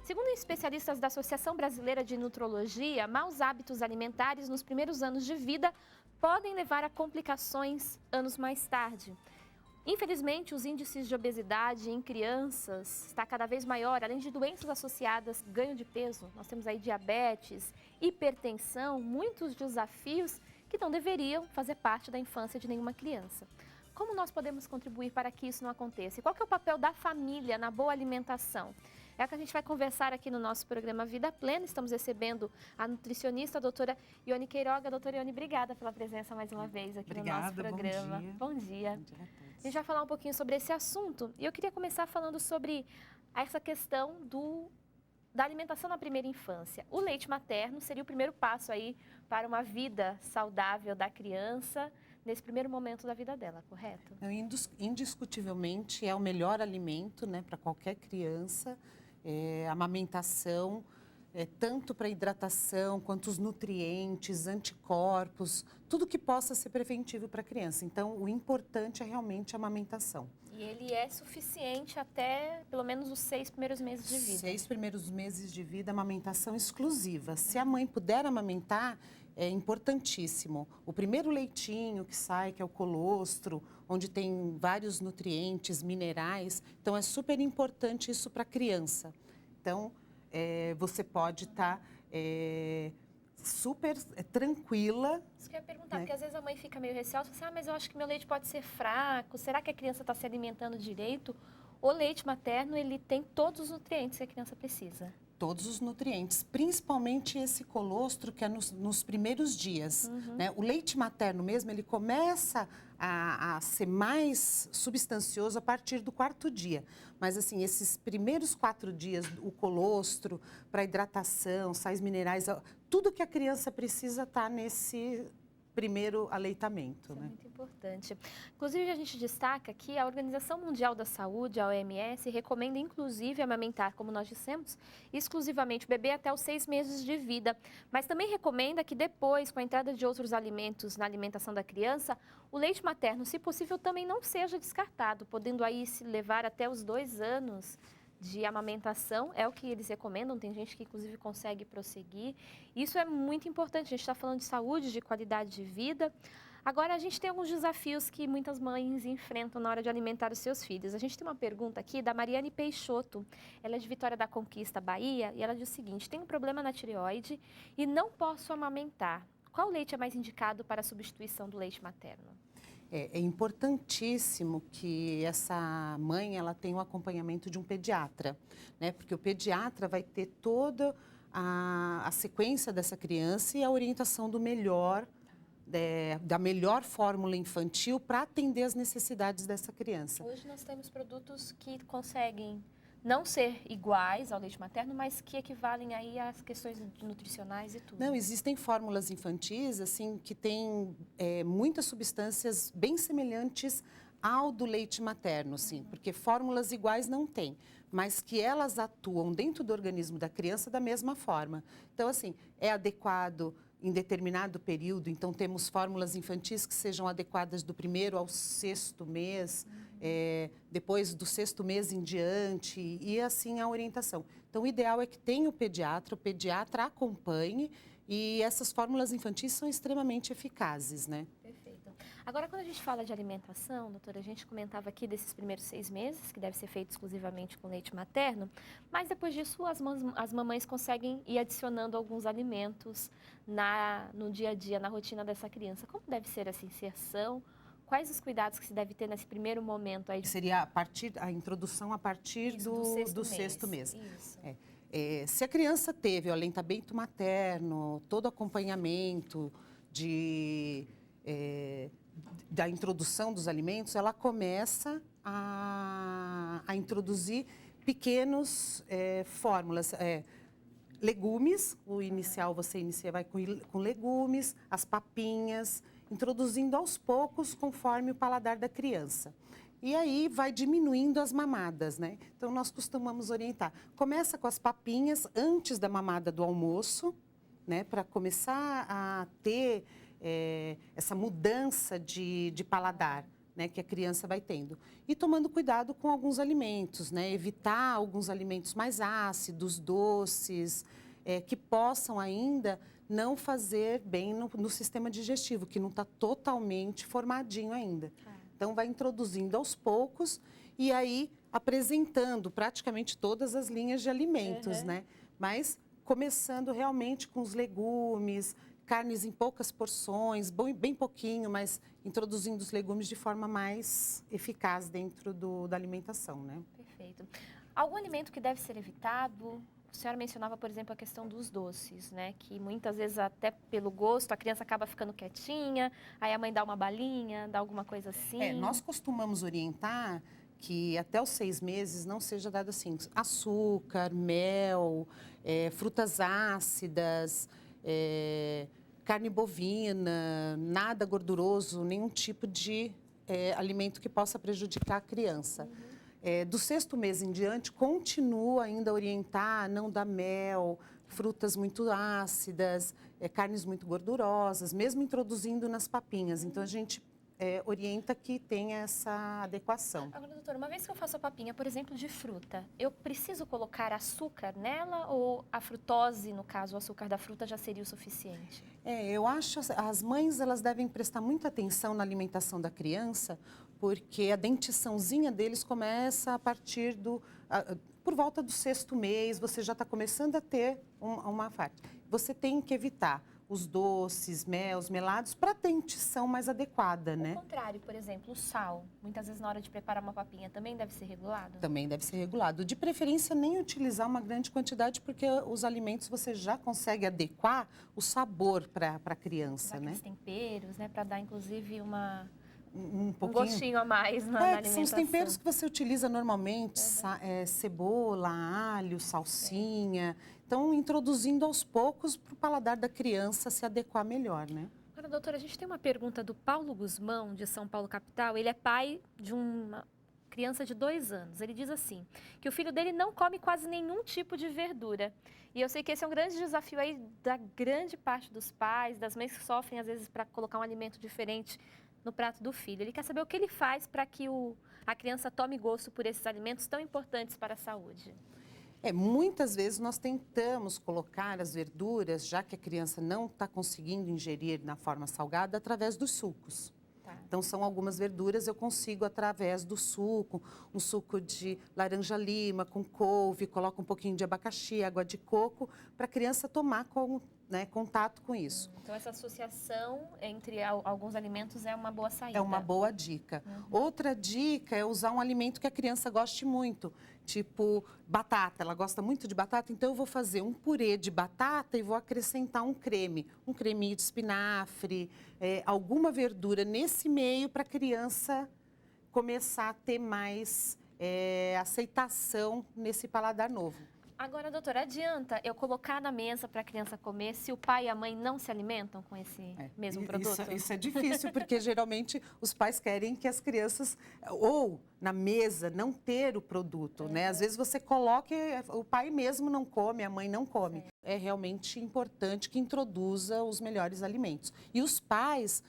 Segundo especialistas da Associação Brasileira de Nutrologia, maus hábitos alimentares nos primeiros anos de vida podem levar a complicações anos mais tarde. Infelizmente, os índices de obesidade em crianças está cada vez maior, além de doenças associadas, ganho de peso. Nós temos aí diabetes, hipertensão, muitos desafios que não deveriam fazer parte da infância de nenhuma criança. Como nós podemos contribuir para que isso não aconteça? E qual que é o papel da família na boa alimentação? É o que a gente vai conversar aqui no nosso programa Vida Plena. Estamos recebendo a nutricionista, a doutora Ione Queiroga. Doutora Ione, obrigada pela presença mais uma vez aqui no nosso programa. Bom dia. Bom dia. Bom dia a todos. A gente vai falar um pouquinho sobre esse assunto. E eu queria começar falando sobre essa questão da alimentação na primeira infância. O leite materno seria o primeiro passo aí para uma vida saudável da criança nesse primeiro momento da vida dela, correto? Indiscutivelmente é o melhor alimento, né, para qualquer criança. A amamentação, tanto para hidratação quanto os nutrientes, anticorpos, tudo que possa ser preventivo para a criança. Então, o importante é realmente a amamentação. E ele é suficiente até pelo menos os 6 primeiros meses de vida? 6 primeiros meses de vida, amamentação exclusiva. Se a mãe puder amamentar, é importantíssimo. O primeiro leitinho que sai, que é o colostro, onde tem vários nutrientes, minerais. Então, é super importante isso para a criança. Então, você pode estar super tranquila. Isso que eu ia perguntar, né? porque às vezes a mãe fica meio receosa, assim, mas eu acho que meu leite pode ser fraco, será que a criança está se alimentando direito? O leite materno, ele tem todos os nutrientes que a criança precisa. Todos os nutrientes, principalmente esse colostro que é nos primeiros dias. Né? O leite materno mesmo, ele começa a ser mais substancioso a partir do 4º dia. Mas assim, esses primeiros 4 dias, o colostro para hidratação, sais minerais, tudo que a criança precisa está nesse primeiro aleitamento. Isso né? é muito importante. Inclusive, a gente destaca que a Organização Mundial da Saúde, a OMS, recomenda inclusive amamentar, como nós dissemos, exclusivamente o bebê até os 6 meses de vida. Mas também recomenda que depois, com a entrada de outros alimentos na alimentação da criança, o leite materno, se possível, também não seja descartado, podendo aí se levar até os 2 anos de amamentação, é o que eles recomendam, tem gente que inclusive consegue prosseguir. Isso é muito importante, a gente está falando de saúde, de qualidade de vida. Agora, a gente tem alguns desafios que muitas mães enfrentam na hora de alimentar os seus filhos. A gente tem uma pergunta aqui da Mariane Peixoto, ela é de Vitória da Conquista, Bahia, e ela diz o seguinte: tenho um problema na tireoide e não posso amamentar. Qual leite é mais indicado para a substituição do leite materno? É importantíssimo que essa mãe ela tenha o acompanhamento de um pediatra, né? Porque o pediatra vai ter toda a sequência dessa criança e a orientação do melhor, da melhor fórmula infantil para atender as necessidades dessa criança. Hoje nós temos produtos que conseguem não ser iguais ao leite materno, mas que equivalem aí às questões nutricionais e tudo. Não, existem fórmulas infantis, assim, que têm muitas substâncias bem semelhantes ao do leite materno, sim, porque fórmulas iguais não tem, mas que elas atuam dentro do organismo da criança da mesma forma. Então, assim, é adequado em determinado período, então temos fórmulas infantis que sejam adequadas do 1º ao 6º mês, depois do 6º mês em diante, e assim a orientação. Então, o ideal é que tenha o pediatra acompanhe, e essas fórmulas infantis são extremamente eficazes, né? Perfeito. Agora, quando a gente fala de alimentação, doutora, a gente comentava aqui desses primeiros 6 meses, que deve ser feito exclusivamente com leite materno, mas depois disso as mamães conseguem ir adicionando alguns alimentos no dia a dia, na rotina dessa criança. Como deve ser essa inserção? Quais os cuidados que se deve ter nesse primeiro momento aí? Seria a introdução a partir do 6º mês. Isso. Se a criança teve o aleitamento materno, todo acompanhamento da introdução dos alimentos, ela começa a introduzir pequenos fórmulas. Legumes, você vai com legumes, as papinhas, introduzindo aos poucos conforme o paladar da criança. E aí vai diminuindo as mamadas, né? Então, nós costumamos orientar. Começa com as papinhas antes da mamada do almoço, né? Para começar a ter essa mudança de paladar. né, que a criança vai tendo. E tomando cuidado com alguns alimentos, né, evitar alguns alimentos mais ácidos, doces, que possam ainda não fazer bem no sistema digestivo, que não está totalmente formadinho ainda. Então, vai introduzindo aos poucos e aí apresentando praticamente todas as linhas de alimentos, né? Mas começando realmente com os legumes, carnes em poucas porções, bem pouquinho, mas introduzindo os legumes de forma mais eficaz dentro da alimentação, né? Perfeito. Algum alimento que deve ser evitado? A senhora mencionava, por exemplo, a questão dos doces, né? Que muitas vezes, até pelo gosto, a criança acaba ficando quietinha, aí a mãe dá uma balinha, dá alguma coisa assim. Nós costumamos orientar que até os 6 meses não seja dado assim açúcar, mel, frutas ácidas, carne bovina, nada gorduroso, nenhum tipo de alimento que possa prejudicar a criança. Do 6º mês em diante, continua ainda a orientar, não dar mel, frutas muito ácidas, carnes muito gordurosas, mesmo introduzindo nas papinhas. Então, a gente orienta que tenha essa adequação. Agora, doutora, uma vez que eu faço a papinha, por exemplo, de fruta, eu preciso colocar açúcar nela ou a frutose, no caso, o açúcar da fruta já seria o suficiente? Eu acho que as mães elas devem prestar muita atenção na alimentação da criança, porque a dentiçãozinha deles começa a partir por volta do 6º mês, você já está começando a ter uma parte. Você tem que evitar os doces, mel, os melados, para a dentição mais adequada, né? Ao contrário, por exemplo, o sal, muitas vezes na hora de preparar uma papinha, também deve ser regulado? Também deve ser regulado. De preferência, nem utilizar uma grande quantidade, porque os alimentos você já consegue adequar o sabor para a criança, né? Aqueles temperos, né? Para dar, inclusive, um um gostinho a mais na alimentação. São os temperos que você utiliza normalmente, cebola, alho, salsinha. Então, introduzindo aos poucos para o paladar da criança se adequar melhor, né? Agora, doutora, a gente tem uma pergunta do Paulo Guzmão, de São Paulo, capital. Ele é pai de uma criança de 2 anos. Ele diz assim, que o filho dele não come quase nenhum tipo de verdura. E eu sei que esse é um grande desafio aí da grande parte dos pais, das mães que sofrem, às vezes, para colocar um alimento diferente no prato do filho. Ele quer saber o que ele faz para que a criança tome gosto por esses alimentos tão importantes para a saúde. Muitas vezes nós tentamos colocar as verduras, já que a criança não está conseguindo ingerir na forma salgada, através dos sucos. Então, são algumas verduras, eu consigo, através do suco, um suco de laranja-lima com couve, coloco um pouquinho de abacaxi, água de coco, para a criança tomar contato com isso. Então, essa associação entre alguns alimentos é uma boa saída. É uma boa dica. Outra dica é usar um alimento que a criança goste muito, tipo batata. Ela gosta muito de batata, então eu vou fazer um purê de batata e vou acrescentar um creminho de espinafre, alguma verdura nesse meio para a criança começar a ter mais aceitação nesse paladar novo. Agora, doutora, adianta eu colocar na mesa para a criança comer se o pai e a mãe não se alimentam com esse mesmo produto? Isso é difícil, porque geralmente os pais querem que as crianças, ou na mesa, não ter o produto, né? Às vezes você coloca e o pai mesmo não come, a mãe não come. É realmente importante que introduza os melhores alimentos. E os pais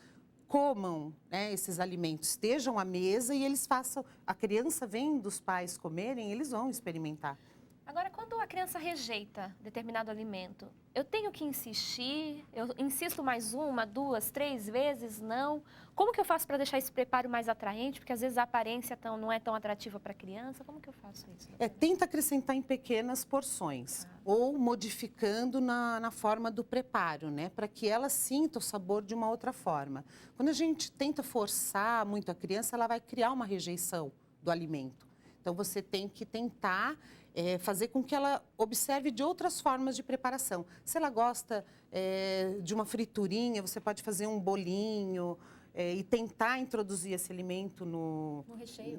comam, né, esses alimentos, estejam à mesa e eles façam, a criança vendo os pais comerem, eles vão experimentar. Agora, quando a criança rejeita determinado alimento, eu tenho que insistir? Eu insisto mais 1, 2, 3 vezes? Não? Como que eu faço para deixar esse preparo mais atraente? Porque às vezes a aparência não é tão atrativa para a criança. Como que eu faço isso? Tenta acrescentar em pequenas porções ou modificando na forma do preparo, né? Para que ela sinta o sabor de uma outra forma. Quando a gente tenta forçar muito a criança, ela vai criar uma rejeição do alimento. Então, você tem que tentar fazer com que ela observe de outras formas de preparação. Se ela gosta de uma friturinha, você pode fazer um bolinho e tentar introduzir esse alimento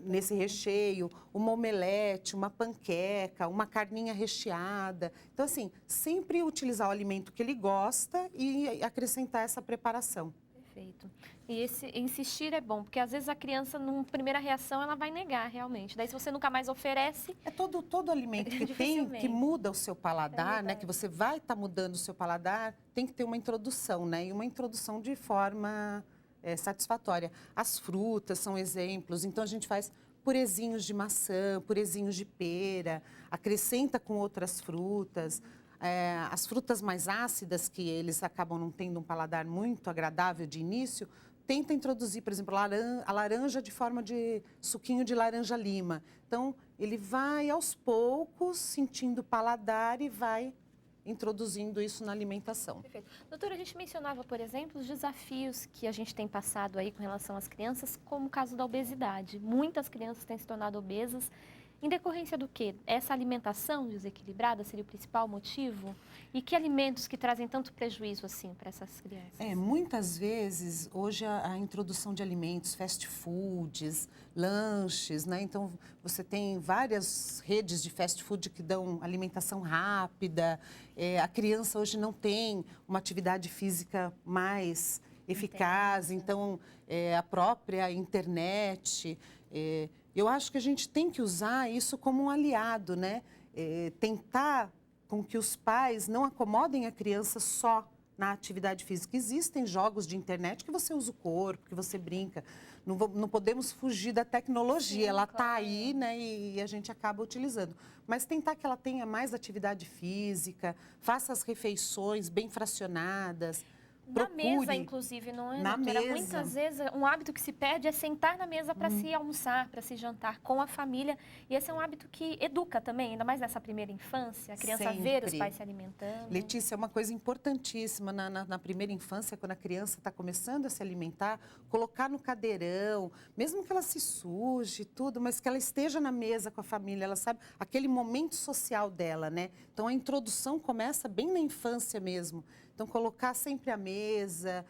nesse recheio, uma omelete, uma panqueca, uma carninha recheada. Então, assim, sempre utilizar o alimento que ele gosta e acrescentar essa preparação. Perfeito. E insistir é bom, porque às vezes a criança, numa primeira reação, ela vai negar realmente. Daí, se você nunca mais oferece... Todo alimento que muda o seu paladar, né? Que você vai estar mudando o seu paladar, tem que ter uma introdução, né? E uma introdução de forma satisfatória. As frutas são exemplos, então a gente faz purezinhos de maçã, purezinhos de pera, acrescenta com outras frutas. As frutas mais ácidas, que eles acabam não tendo um paladar muito agradável de início, tenta introduzir, por exemplo, a laranja de forma de suquinho de laranja-lima. Então, ele vai aos poucos sentindo o paladar e vai introduzindo isso na alimentação. Perfeito. Doutora, a gente mencionava, por exemplo, os desafios que a gente tem passado aí com relação às crianças, como o caso da obesidade. Muitas crianças têm se tornado obesas. Em decorrência do quê? Essa alimentação desequilibrada seria o principal motivo? E que alimentos que trazem tanto prejuízo assim para essas crianças? Muitas vezes, hoje a introdução de alimentos, fast foods, lanches, né? Então, você tem várias redes de fast food que dão alimentação rápida. A criança hoje não tem uma atividade física mais eficaz, então, a própria internet... eu acho que a gente tem que usar isso como um aliado, né? Tentar com que os pais não acomodem a criança só na atividade física. Existem jogos de internet que você usa o corpo, que você brinca. Não podemos fugir da tecnologia, ela está aí, né? E a gente acaba utilizando. Mas tentar que ela tenha mais atividade física, faça as refeições bem fracionadas. Na mesa, inclusive, não é, na doutora? mesa. Muitas vezes, um hábito que se perde é sentar na mesa para se almoçar, para se jantar com a família. E esse é um hábito que educa também, ainda mais nessa primeira infância, a criança ver os pais se alimentando. Letícia, é uma coisa importantíssima na primeira infância, quando a criança está começando a se alimentar, colocar no cadeirão, mesmo que ela se suje, tudo, mas que ela esteja na mesa com a família, ela sabe aquele momento social dela, né? Então, a introdução começa bem na infância mesmo. Então, colocar sempre à mesa,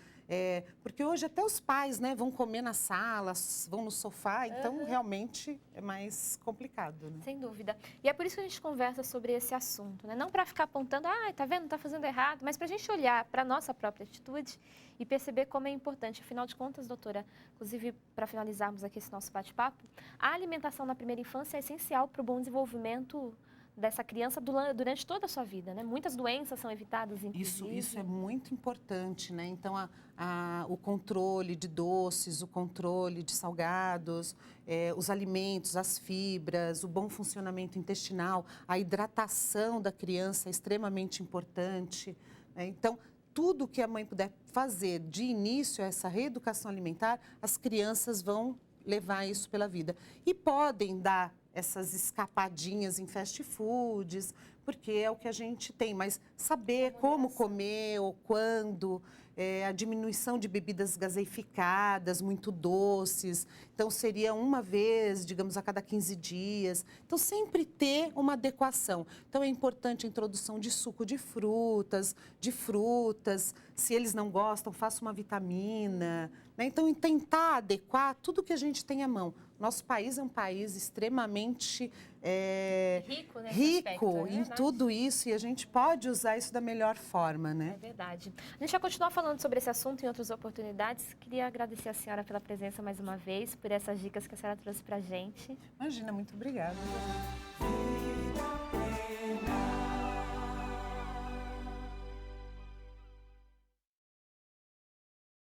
porque hoje até os pais, né, vão comer na sala, vão no sofá, então realmente é mais complicado, né? Sem dúvida. E é por isso que a gente conversa sobre esse assunto, né? Não para ficar apontando, tá vendo, não tá fazendo errado, mas para a gente olhar para a nossa própria atitude e perceber como é importante. Afinal de contas, doutora, inclusive para finalizarmos aqui esse nosso bate-papo, a alimentação na primeira infância é essencial para o bom desenvolvimento dessa criança durante toda a sua vida, né? Muitas doenças são evitadas, inclusive. Isso é muito importante, né? Então, o controle de doces, o controle de salgados, os alimentos, as fibras, o bom funcionamento intestinal, a hidratação da criança é extremamente importante, né? Então, tudo que a mãe puder fazer de início a essa reeducação alimentar, as crianças vão levar isso pela vida. E podem dar essas escapadinhas em fast foods, porque é o que a gente tem, mas saber como comer ou quando, a diminuição de bebidas gaseificadas, muito doces, então seria uma vez, digamos, a cada 15 dias. Então, sempre ter uma adequação. Então, é importante a introdução de suco de frutas, se eles não gostam, faça uma vitamina, né? Então, tentar adequar tudo que a gente tem à mão. Nosso país é um país extremamente rico, né, rico em tudo isso, e a gente pode usar isso da melhor forma, né? É verdade. A gente vai continuar falando sobre esse assunto em outras oportunidades. Queria agradecer a senhora pela presença mais uma vez, por essas dicas que a senhora trouxe pra gente. Imagina, muito obrigada.